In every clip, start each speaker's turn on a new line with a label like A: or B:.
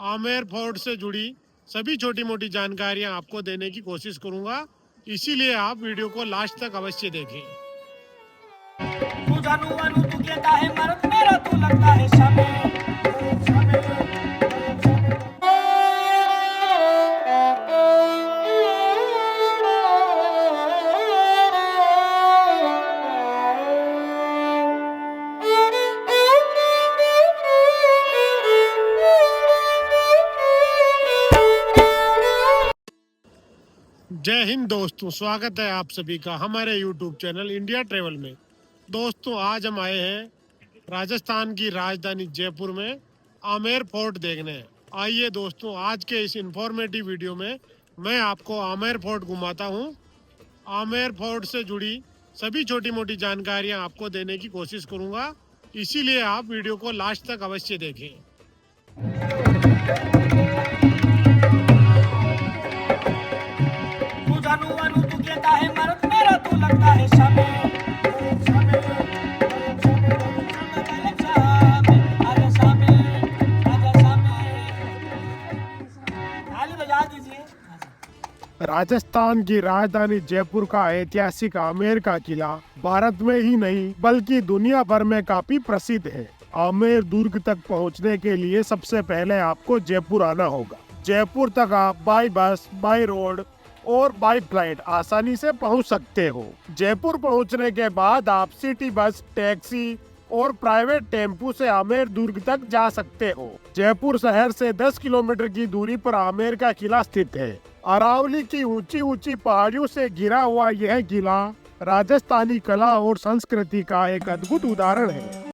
A: Amer fort से जुड़ी सभी छोटी मोटी जानकारियां आपको देने की कोशिश करूंगा, इसीलिए आप वीडियो को लास्ट तक अवश्य देखें।
B: तू जानू वानू तू कहता है मर्द मेरा, तू लगता है शामिल।
A: जय हिंद दोस्तों, स्वागत है आप सभी का हमारे YouTube चैनल इंडिया ट्रेवल में। दोस्तों, आज हम आए हैं राजस्थान की राजधानी जयपुर में आमेर फोर्ट देखने। आइए दोस्तों, आज के इस इंफॉर्मेटिव वीडियो में मैं आपको आमेर फोर्ट घुमाता हूं। आमेर फोर्ट से जुड़ी सभी छोटी मोटी जानकारियां आपको देने की कोशिश करूंगा, इसीलिए आप वीडियो को लास्ट तक अवश्य देखें।
B: जानू वानू तू कहता है मर्द मेरा, तू लगता है शामिल।
A: राजस्थान की राजधानी जयपुर का ऐतिहासिक आमेर का किला भारत में ही नहीं बल्कि दुनिया भर में काफी प्रसिद्ध है। आमेर दुर्ग तक पहुंचने के लिए सबसे पहले आपको जयपुर आना होगा। जयपुर तक आप बाई बस, बाई रोड और बाई फ्लाइट आसानी से पहुंच सकते हो। जयपुर पहुंचने के बाद आप सिटी बस, टैक्सी और प्राइवेट टेम्पू से आमेर दुर्ग तक जा सकते हो। जयपुर शहर से 10 किलोमीटर की दूरी पर आमेर का किला स्थित है। अरावली की ऊंची ऊंची पहाड़ियों से घिरा हुआ यह किला राजस्थानी कला और संस्कृति का एक अद्भुत उदाहरण है।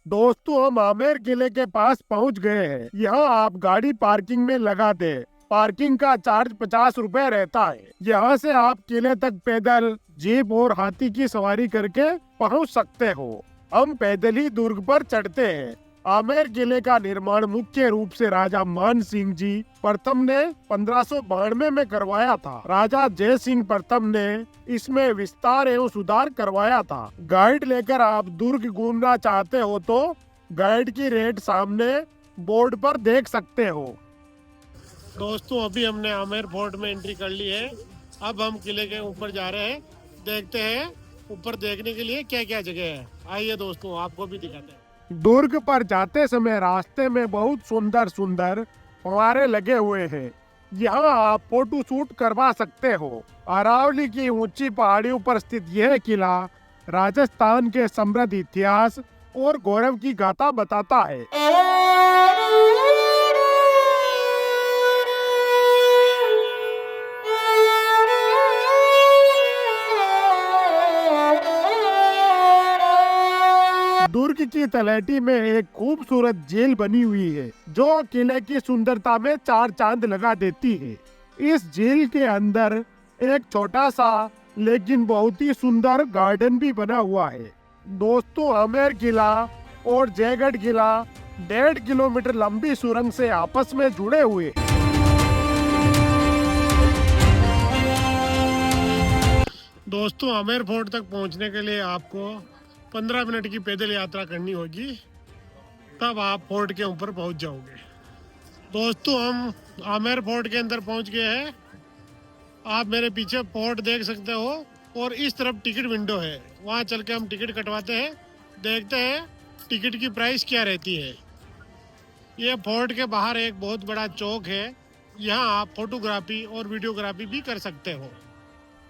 A: दोस्तों, हम आमेर किले के पास पहुंच गए हैं। यहाँ आप गाड़ी पार्किंग में लगा दे। पार्किंग का चार्ज 50 रुपए रहता है। यहाँ से आप किले तक पैदल, जीप और हाथी की सवारी करके पहुंच सकते हो। हम पैदल ही दुर्ग पर चढ़ते हैं। आमेर किले का निर्माण मुख्य रूप से राजा मान सिंह जी प्रथम ने 1592 में करवाया था। राजा जय सिंह प्रथम ने इसमें विस्तार एवं सुधार करवाया था। गाइड लेकर आप दुर्ग घूमना चाहते हो तो गाइड की रेट सामने बोर्ड पर देख सकते हो। दोस्तों, अभी हमने आमेर फोर्ट में एंट्री कर ली है। अब हम किले के ऊपर जा रहे हैं। देखते हैं ऊपर देखने के लिए क्या क्या जगह है। आइए दोस्तों, आपको भी दिखाते हैं। दुर्ग पर जाते समय रास्ते में बहुत सुंदर सुंदर फव्वारे लगे हुए हैं। यहाँ आप फोटो शूट करवा सकते हो। अरावली की ऊंची पहाड़ियों पर स्थित यह किला राजस्थान के समृद्ध इतिहास और गौरव की गाथा बताता है। दुर्ग की तलहटी में एक खूबसूरत जेल बनी हुई है, जो किले की सुंदरता में चार चांद लगा देती है। इस जेल के अंदर एक छोटा सा लेकिन बहुत ही सुंदर गार्डन भी बना हुआ है। दोस्तों, आमेर किला और जयगढ़ किला 1.5 किलोमीटर लंबी सुरंग से आपस में जुड़े हुए। दोस्तों, आमेर फोर्ट तक पहुंचने के लिए आपको 15 मिनट की पैदल यात्रा करनी होगी, तब आप फोर्ट के ऊपर पहुंच जाओगे। दोस्तों, हम आमेर फोर्ट के अंदर पहुंच गए हैं। आप मेरे पीछे फोर्ट देख सकते हो और इस तरफ टिकट विंडो है। वहां चल के हम टिकट कटवाते हैं, देखते हैं टिकट की प्राइस क्या रहती है। ये फोर्ट के बाहर एक बहुत बड़ा चौक है। यहाँ आप फोटोग्राफी और वीडियोग्राफी भी कर सकते हो।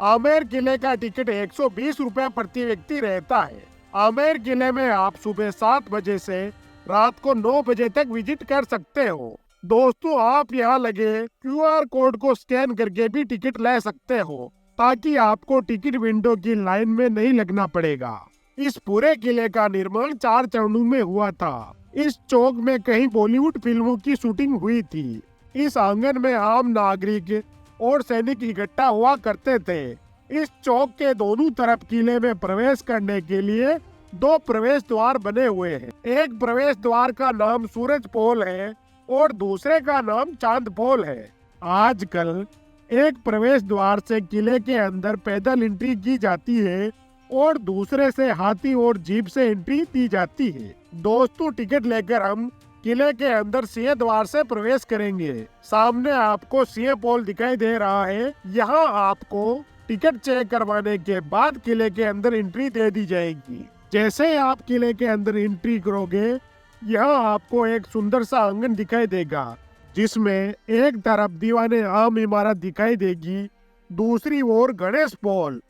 A: आमेर किले का टिकट 120 रुपए प्रति व्यक्ति रहता है। आमेर किले में आप सुबह 7 बजे से रात को 9 बजे तक विजिट कर सकते हो। दोस्तों, आप यहाँ लगे QR कोड को स्कैन करके भी टिकट ले सकते हो, ताकि आपको टिकट विंडो की लाइन में नहीं लगना पड़ेगा। इस पूरे किले का निर्माण 4 चरणों में हुआ था। इस चौक में कई बॉलीवुड फिल्मों की शूटिंग हुई थी। इस आंगन में आम नागरिक और सैनिक इकट्ठा हुआ करते थे। इस चौक के दोनों तरफ किले में प्रवेश करने के लिए 2 प्रवेश द्वार बने हुए हैं। एक प्रवेश द्वार का नाम सूरज पोल है और दूसरे का नाम चांद पोल है। आजकल एक प्रवेश द्वार से किले के अंदर पैदल एंट्री की जाती है और दूसरे से हाथी और जीप से एंट्री दी जाती है। दोस्तों टिकट लेकर हम किले के अंदर सिंह द्वार से प्रवेश करेंगे। सामने आपको सिंह पोल दिखाई दे रहा है। यहाँ आपको टिकट चेक करवाने के बाद किले के अंदर एंट्री दे दी जाएगी। जैसे ही आप किले के अंदर एंट्री करोगे, यहाँ आपको एक सुंदर सा आंगन दिखाई देगा, जिसमें एक तरफ दीवाने आम इमारत दिखाई देगी, दूसरी ओर गणेश पोल,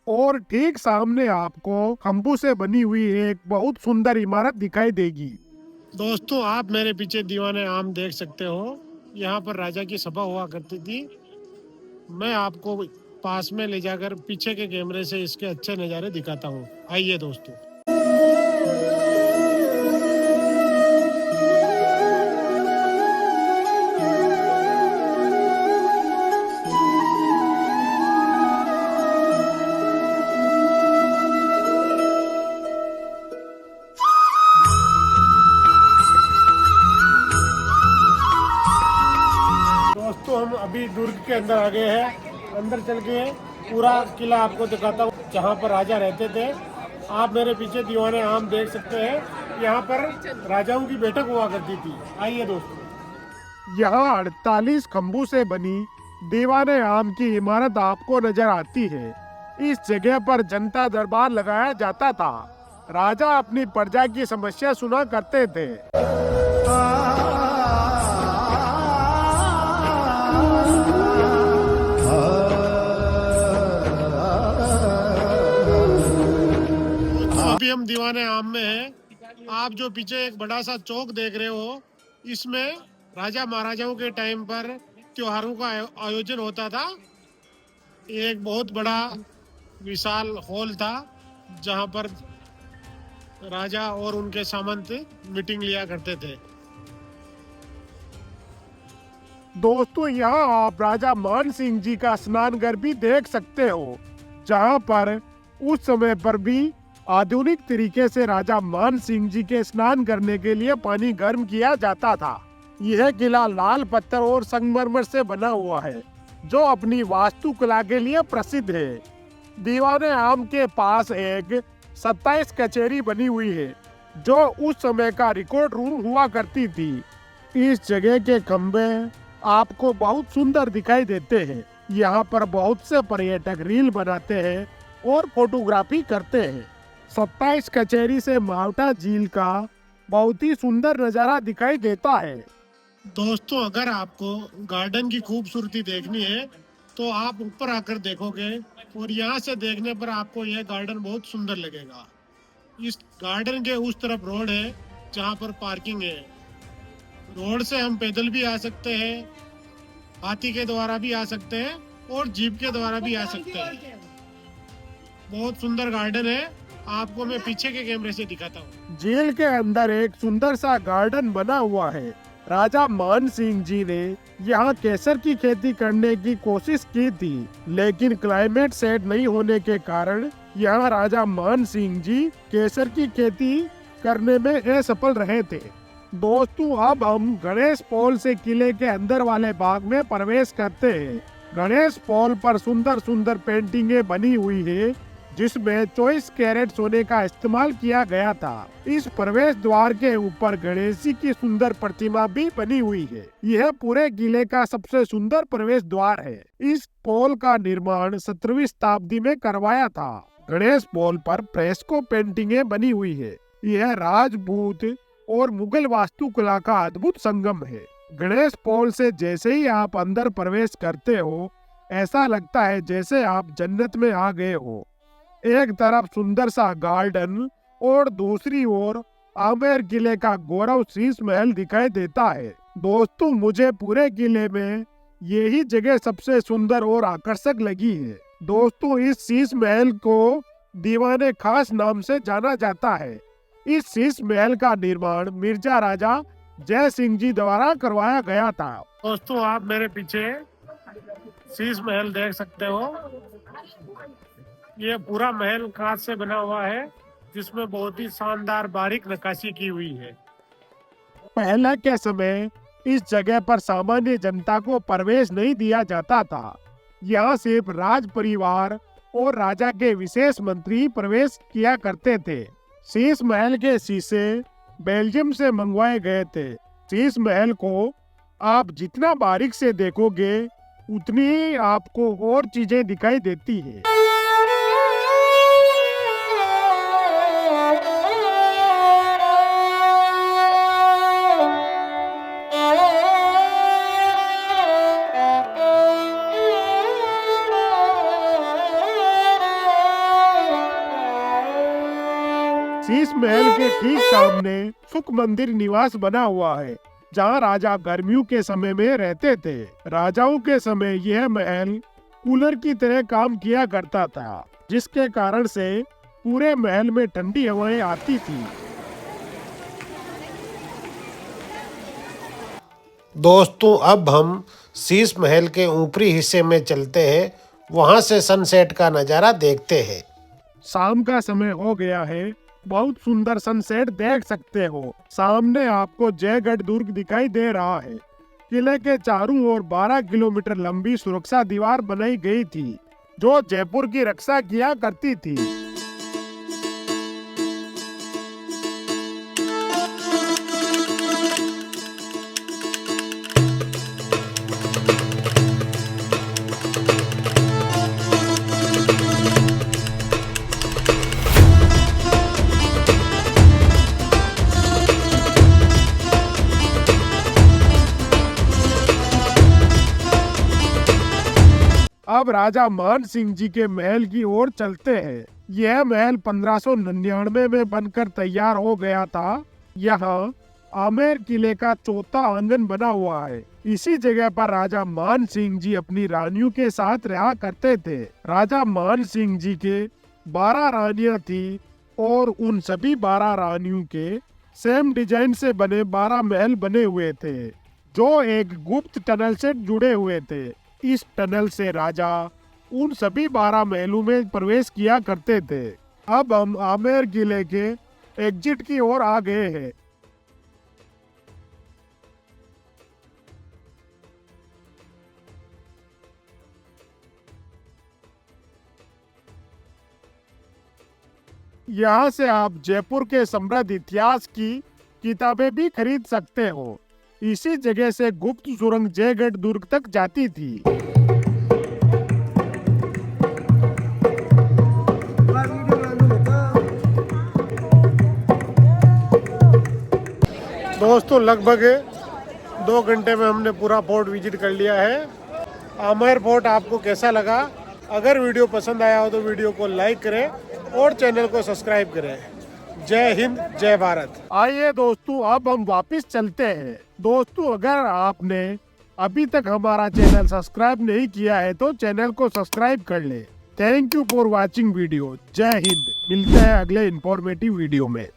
A: और ठीक सामने आपको खंभों से बनी हुई एक बहुत सुंदर इमारत दिखाई देगी। दोस्तों आप मेरे पीछे दीवाने आम देख सकते हो। यहाँ पर राजा की सभा हुआ करती थी। मैं आपको पास में ले जाकर पीछे के कैमरे से इसके अच्छे नज़ारे दिखाता हूँ। आइए दोस्तों। दोस्तों हम अभी दुर्ग के अंदर आ गए हैं। अंदर चल के पूरा किला आपको दिखाता हूँ, जहाँ पर राजा रहते थे। आप मेरे पीछे दीवाने आम देख सकते हैं। यहाँ पर राजाओं की बैठक हुआ करती थी। आइए दोस्तों। यहाँ 48 खंभों से बनी दीवाने आम की इमारत आपको नजर आती है। इस जगह पर जनता दरबार लगाया जाता था। राजा अपनी प्रजा की समस्या सुना करते थे। अभी हम दीवाने आम में हैं। आप जो पीछे एक बड़ा सा चौक देख रहे हो, इसमें राजा महाराजाओं के टाइम पर त्योहारों का आयोजन होता था। एक बहुत बड़ा विशाल हॉल था, जहां पर राजा और उनके सामंत मीटिंग लिया करते थे। दोस्तों यहाँ आप राजा मान सिंह जी का स्नान घर भी देख सकते हो, जहां पर उस समय पर भी आधुनिक तरीके से राजा मान सिंह जी के स्नान करने के लिए पानी गर्म किया जाता था। यह किला लाल पत्थर और संगमरमर से बना हुआ है, जो अपनी वास्तुकला के लिए प्रसिद्ध है। दीवाने आम के पास एक 27 कचहरी बनी हुई है, जो उस समय का रिकॉर्ड रूम हुआ करती थी। इस जगह के खंबे आपको बहुत सुंदर दिखाई देते हैं। यहाँ पर बहुत से पर्यटक रील बनाते हैं और फोटोग्राफी करते हैं। 27 कचहरी से मावटा झील का बहुत ही सुंदर नजारा दिखाई देता है। दोस्तों अगर आपको गार्डन की खूबसूरती देखनी है तो आप ऊपर आकर देखोगे, और यहाँ से देखने पर आपको यह गार्डन बहुत सुंदर लगेगा। इस गार्डन के उस तरफ रोड है, जहाँ पर पार्किंग है। रोड से हम पैदल भी आ सकते हैं, हाथी के द्वारा भी आ सकते हैं, और जीप के द्वारा भी आ सकते हैं। बहुत सुंदर गार्डन है, आपको मैं पीछे के कैमरे से दिखाता हूँ। जेल के अंदर एक सुंदर सा गार्डन बना हुआ है। राजा मान सिंह जी ने यहाँ केसर की खेती करने की कोशिश की थी, लेकिन क्लाइमेट सेट नहीं होने के कारण यहाँ राजा मान सिंह जी केसर की खेती करने में असफल रहे थे। दोस्तों अब हम गणेश पोल से किले के अंदर वाले भाग में प्रवेश करते हैं। गणेश पोल पर सुंदर सुंदर पेंटिंगें बनी हुई है, जिसमें 24 कैरेट सोने का इस्तेमाल किया गया था। इस प्रवेश द्वार के ऊपर गणेश जी की सुंदर प्रतिमा भी बनी हुई है। यह पूरे किले का सबसे सुंदर प्रवेश द्वार है। इस पोल का निर्माण 17वीं शताब्दी में करवाया था। गणेश पोल पर फ्रेस्को पेंटिंगें बनी हुई है। यह राजपूत और मुगल वास्तुकला का अद्भुत संगम है। गणेश पोल से जैसे ही आप अंदर प्रवेश करते हो, ऐसा लगता है जैसे आप जन्नत में आ गए हो। एक तरफ सुंदर सा गार्डन और दूसरी ओर आमेर किले का गौरव शीश महल दिखाई देता है। दोस्तों मुझे पूरे किले में यही जगह सबसे सुंदर और आकर्षक लगी है। दोस्तों इस शीश महल को दीवाने खास नाम से जाना जाता है। इस शीश महल का निर्माण मिर्जा राजा जय सिंह जी द्वारा करवाया गया था। दोस्तों आप मेरे पीछे शीश महल देख सकते हो। ये पूरा महल कांच से बना हुआ है, जिसमें बहुत ही शानदार बारीक नक्काशी की हुई है। पहले के समय इस जगह पर सामान्य जनता को प्रवेश नहीं दिया जाता था। यहाँ सिर्फ राज परिवार और राजा के विशेष मंत्री प्रवेश किया करते थे। शीश महल के शीशे बेल्जियम से मंगवाए गए थे। शीश महल को आप जितना बारीक से देखोगे उतनी ही आपको और चीजें दिखाई देती है। शीश महल के ठीक सामने सुख मंदिर निवास बना हुआ है, जहाँ राजा गर्मियों के समय में रहते थे। राजाओं के समय यह महल कूलर की तरह काम किया करता था, जिसके कारण से पूरे महल में ठंडी हवाएं आती थी।
C: दोस्तों अब हम शीश महल के ऊपरी हिस्से में चलते हैं, वहां से सनसेट का नजारा देखते हैं।
A: शाम का समय हो गया है, बहुत सुंदर सनसेट देख सकते हो। सामने आपको जयगढ़ दुर्ग दिखाई दे रहा है। किले के चारों ओर 12 किलोमीटर लंबी सुरक्षा दीवार बनाई गई थी, जो जयपुर की रक्षा किया करती थी। अब राजा मान सिंह जी के महल की ओर चलते हैं। यह महल 1599 में बनकर तैयार हो गया था। यहाँ आमेर किले का चौथा आंगन बना हुआ है। इसी जगह पर राजा मान सिंह जी अपनी रानियों के साथ रहा करते थे। राजा मान सिंह जी के 12 रानियां थी और उन सभी 12 रानियों के सेम डिजाइन से बने 12 महल बने हुए थे, जो एक गुप्त टनल से जुड़े हुए थे। इस टनल से राजा उन सभी 12 महलों में प्रवेश किया करते थे। अब हम आमेर किले के एग्जिट की ओर आ गए हैं। यहाँ से आप जयपुर के समृद्ध इतिहास की किताबें भी खरीद सकते हो। इसी जगह से गुप्त सुरंग जयगढ़ दुर्ग तक जाती थी। दोस्तों लगभग 2 घंटे में हमने पूरा फोर्ट विजिट कर लिया है। आमेर फोर्ट आपको कैसा लगा? अगर वीडियो पसंद आया हो तो वीडियो को लाइक करें और चैनल को सब्सक्राइब करें। जय हिंद, जय भारत। आइए दोस्तों अब हम वापस चलते हैं। दोस्तों अगर आपने अभी तक हमारा चैनल सब्सक्राइब नहीं किया है तो चैनल को सब्सक्राइब कर ले। Thank you for watching video. जय हिंद। मिलते हैं अगले इंफॉर्मेटिव वीडियो में।